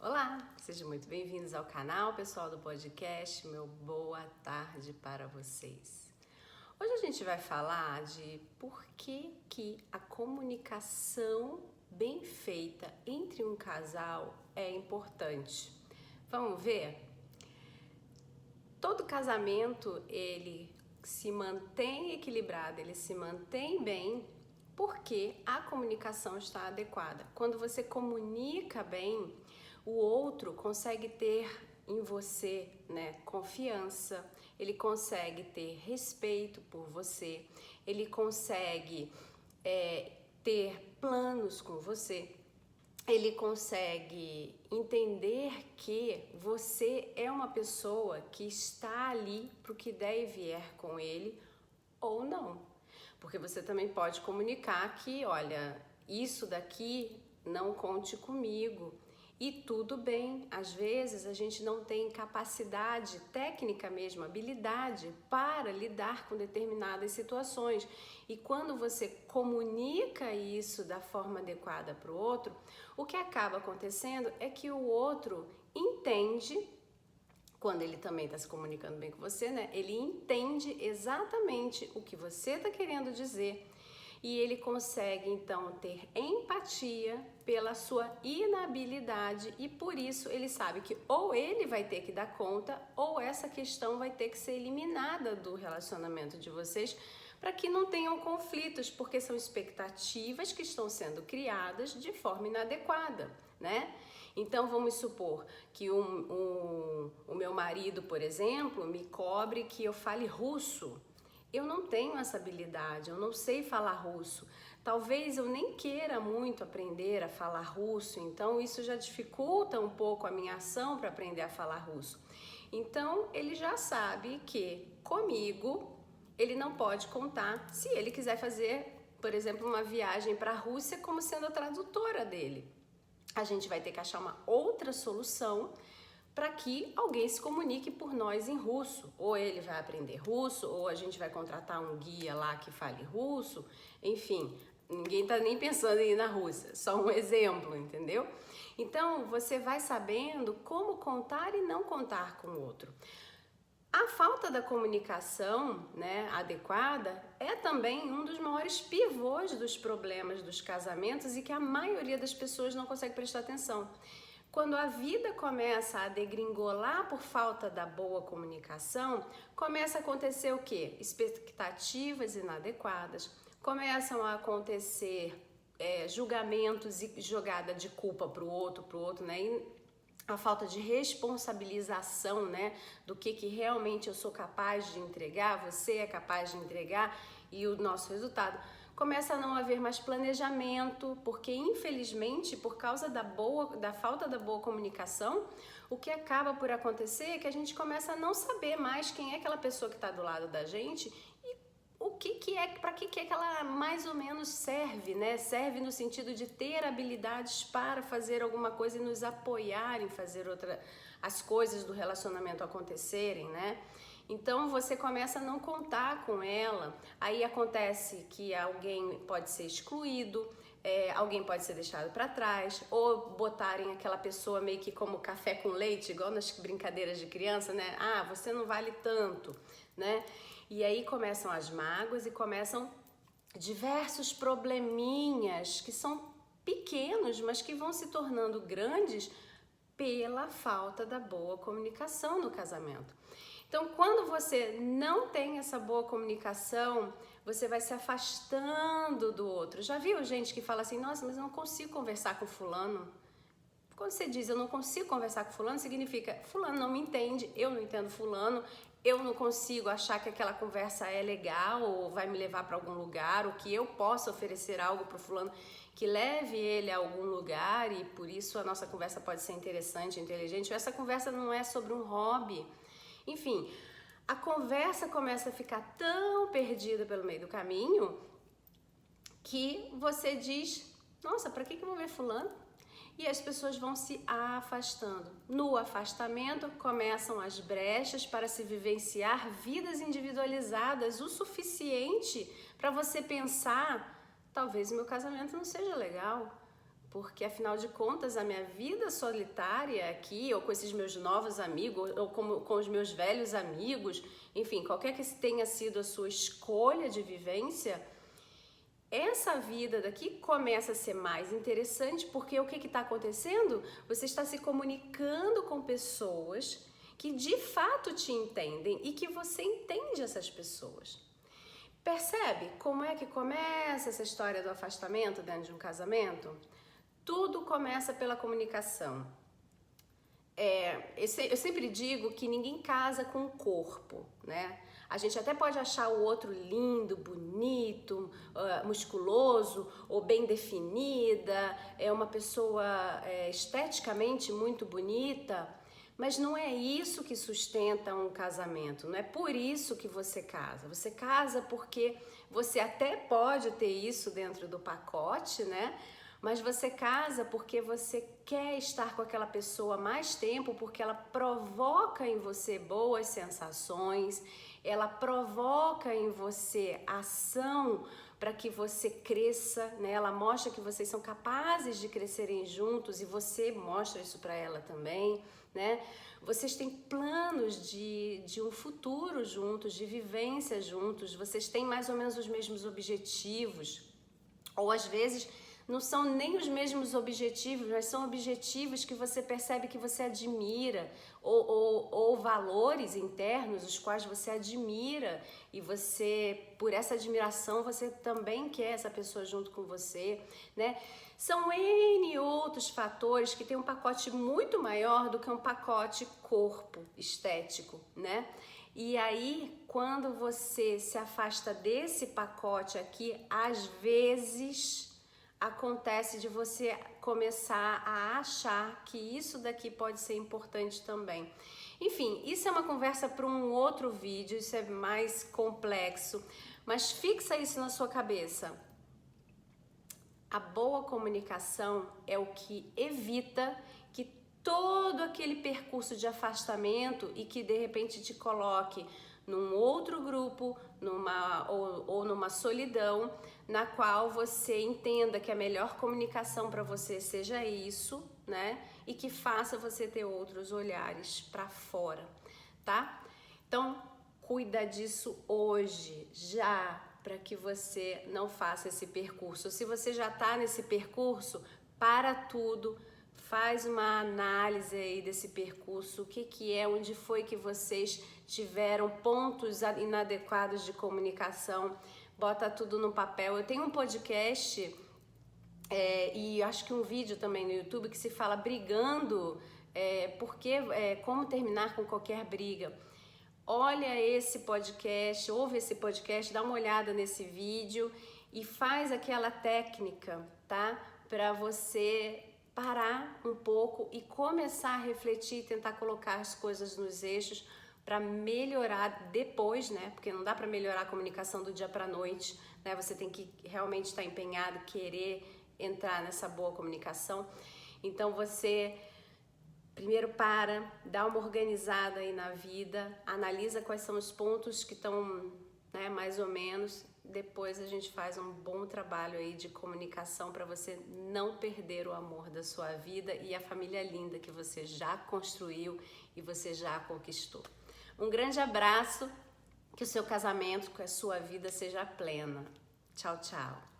Olá, sejam muito bem-vindos ao canal, pessoal do podcast. Meu boa tarde para vocês. Hoje a gente vai falar de por que a comunicação bem feita entre um casal é importante. Vamos ver? Todo casamento, ele se mantém equilibrado, ele se mantém bem porque a comunicação está adequada. Quando você comunica bem, o outro consegue ter em você, confiança, ele consegue ter respeito por você, ele consegue ter planos com você, ele consegue entender que você é uma pessoa que está ali para o que der e vier com ele ou não. Porque você também pode comunicar que, olha, isso daqui não conte comigo. E tudo bem, às vezes a gente não tem capacidade técnica mesmo, habilidade para lidar com determinadas situações. E quando você comunica isso da forma adequada para o outro, o que acaba acontecendo é que o outro entende, quando ele também está se comunicando bem com você, ele entende exatamente o que você está querendo dizer. E ele consegue então ter empatia pela sua inabilidade e por isso ele sabe que ou ele vai ter que dar conta ou essa questão vai ter que ser eliminada do relacionamento de vocês para que não tenham conflitos, porque são expectativas que estão sendo criadas de forma inadequada, né? Então vamos supor que o meu marido, por exemplo, me cobre que eu fale russo. Eu não tenho essa habilidade, eu não sei falar russo. Talvez eu nem queira muito aprender a falar russo, então isso já dificulta um pouco a minha ação para aprender a falar russo. Então ele já sabe que comigo ele não pode contar se ele quiser fazer, por exemplo, uma viagem para a Rússia como sendo a tradutora dele. A gente vai ter que achar uma outra solução para que alguém se comunique por nós em russo. Ou ele vai aprender russo, ou a gente vai contratar um guia lá que fale russo. Enfim, ninguém está nem pensando em ir na Rússia, só um exemplo, entendeu? Então, você vai sabendo como contar e não contar com o outro. A falta da comunicação, adequada é também um dos maiores pivôs dos problemas dos casamentos e que a maioria das pessoas não consegue prestar atenção. Quando a vida começa a degringolar por falta da boa comunicação, começa a acontecer o quê? Expectativas inadequadas, começam a acontecer julgamentos e jogada de culpa para o outro, E a falta de responsabilização, do que realmente eu sou capaz de entregar, você é capaz de entregar e o nosso resultado. Começa a não haver mais planejamento, porque infelizmente, por causa da falta da boa comunicação, o que acaba por acontecer é que a gente começa a não saber mais quem é aquela pessoa que está do lado da gente e para que ela mais ou menos serve, Serve no sentido de ter habilidades para fazer alguma coisa e nos apoiar em fazer as coisas do relacionamento acontecerem, Então você começa a não contar com ela, aí acontece que alguém pode ser excluído, alguém pode ser deixado para trás, ou botarem aquela pessoa meio que como café com leite, igual nas brincadeiras de criança, Ah, você não vale tanto, E aí começam as mágoas e começam diversos probleminhas que são pequenos, mas que vão se tornando grandes pela falta da boa comunicação no casamento. Então, quando você não tem essa boa comunicação, você vai se afastando do outro. Já viu gente que fala assim, nossa, mas eu não consigo conversar com fulano? Quando você diz eu não consigo conversar com fulano, significa fulano não me entende, eu não entendo fulano, eu não consigo achar que aquela conversa é legal ou vai me levar para algum lugar, ou que eu possa oferecer algo para o fulano que leve ele a algum lugar e por isso a nossa conversa pode ser interessante, inteligente. Essa conversa não é sobre um hobby. Enfim, a conversa começa a ficar tão perdida pelo meio do caminho que você diz, nossa, para que eu vou ver fulano? E as pessoas vão se afastando. No afastamento começam as brechas para se vivenciar vidas individualizadas o suficiente para você pensar, talvez meu casamento não seja legal, porque afinal de contas a minha vida solitária aqui, ou com esses meus novos amigos, ou com os meus velhos amigos, enfim, qualquer que tenha sido a sua escolha de vivência, essa vida daqui começa a ser mais interessante, porque o que está acontecendo? Você está se comunicando com pessoas que de fato te entendem e que você entende essas pessoas. Percebe como é que começa essa história do afastamento dentro de um casamento? Tudo começa pela comunicação. Eu sempre digo que ninguém casa com o corpo, né? A gente até pode achar o outro lindo, bonito, musculoso ou bem definida, é uma pessoa esteticamente muito bonita, mas não é isso que sustenta um casamento, não é por isso que você casa. Você casa porque você até pode ter isso dentro do pacote, né? Mas você casa porque você quer estar com aquela pessoa mais tempo, porque ela provoca em você boas sensações, ela provoca em você ação para que você cresça, né? Ela mostra que vocês são capazes de crescerem juntos e você mostra isso para ela também, né? Vocês têm planos de um futuro juntos, de vivência juntos, vocês têm mais ou menos os mesmos objetivos, ou às vezes não são nem os mesmos objetivos, mas são objetivos que você percebe que você admira, ou valores internos os quais você admira, e você, por essa admiração, você também quer essa pessoa junto com você, né? São N outros fatores que tem um pacote muito maior do que um pacote corpo estético, né? E aí, quando você se afasta desse pacote aqui, às vezes acontece de você começar a achar que isso daqui pode ser importante também. Enfim, isso é uma conversa para um outro vídeo, isso é mais complexo, mas fixa isso na sua cabeça. A boa comunicação é o que evita que todo aquele percurso de afastamento e que de repente te coloque num outro grupo, numa solidão, na qual você entenda que a melhor comunicação para você seja isso, né? E que faça você ter outros olhares para fora, tá? Então, cuida disso hoje, já, para que você não faça esse percurso. Se você já está nesse percurso, para tudo, faz uma análise aí desse percurso, o que é, onde foi que vocês tiveram pontos inadequados de comunicação, bota tudo no papel. Eu tenho um podcast e acho que um vídeo também no YouTube que se fala brigando, como terminar com qualquer briga. Olha esse podcast, ouve esse podcast, dá uma olhada nesse vídeo e faz aquela técnica, tá? Para você parar um pouco e começar a refletir e tentar colocar as coisas nos eixos para melhorar depois, né? Porque não dá para melhorar a comunicação do dia para a noite, né? Você tem que realmente estar empenhado, querer entrar nessa boa comunicação. Então você primeiro dá uma organizada aí na vida, analisa quais são os pontos que estão, né, mais ou menos. Depois a gente faz um bom trabalho aí de comunicação para você não perder o amor da sua vida e a família linda que você já construiu e você já conquistou. Um grande abraço, que o seu casamento, que a sua vida seja plena. Tchau, tchau.